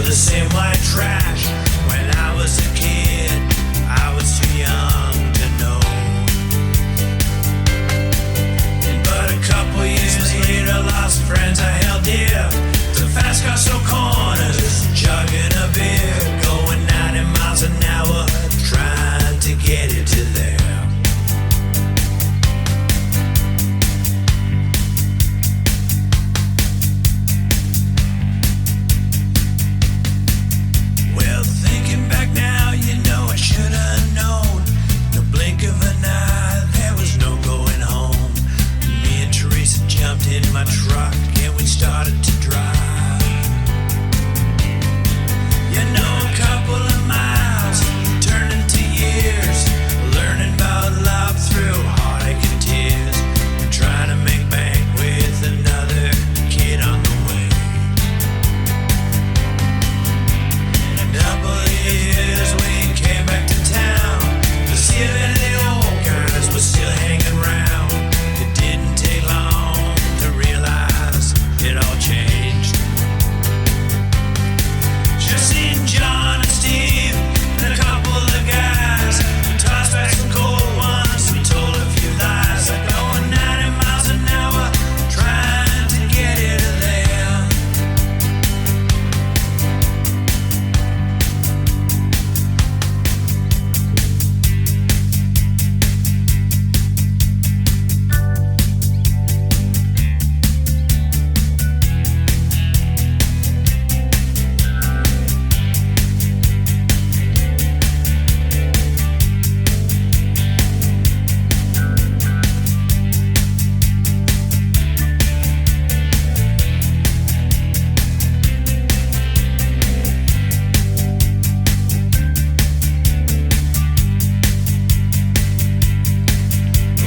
the same white trash. When I was a kid, I was too young to know. But a couple years later, lost friends I held dear. The fast car so corners, chugging a beer, going 90 miles an hour, trying to get it to there. Well, thinking back now, you know I should have known. No blink of an eye, there was no going home. Me and Teresa jumped in my truck and we started to drive. You know, a couple of miles turned into years, learning about love through heartache and tears, and trying to make bank with another kid on the way. In a couple of years we came back to town to see if any of the old guys were still hanging around. It didn't take long to realize it all changed. Just seen John and Steve and a couple of guys tossed back some cold ones. We told a few lies, like going 90 miles an hour, trying to get it to there.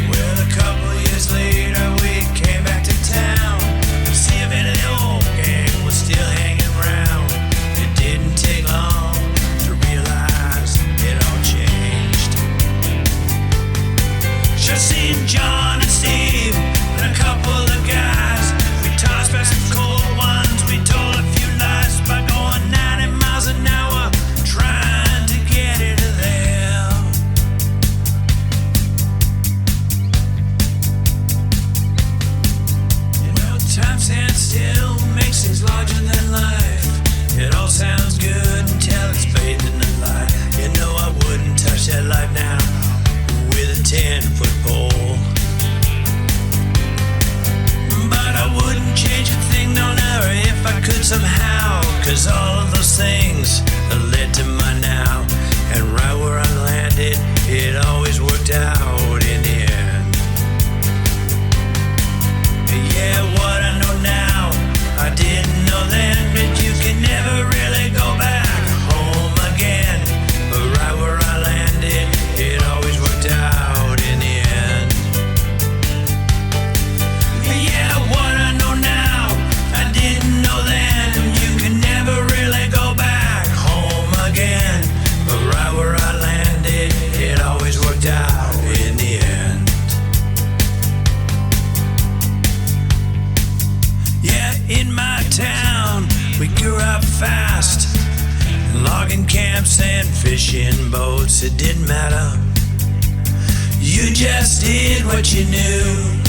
Well, a couple years later we came back to town to see if any of the old gang was still hanging around. It didn't take long to realize it all changed. Just seen John and Steve and a couple of guys. We tossed back some cold ones. We told a few lies by going 90 miles an hour, trying to get it to there. Well, time stands still, makes things larger than life. It all sounds good until it's bathed in the light. You know I wouldn't touch that life now with a 10-foot pole. But I wouldn't change a thing, no, never, if I could somehow. 'Cause all of those things that led to my now. And right where I landed, it always worked out in the end. Yeah, what I know now, I didn't know then. But you can never really go back home again. But right where I landed, it always worked out in the end. Yeah, what I know now, I didn't know then. You can never really go back home again. But right where I landed, it always worked out in the end. Yeah, in my town, we grew up fast. Logging camps and fishing boats, it didn't matter. You just did what you knew.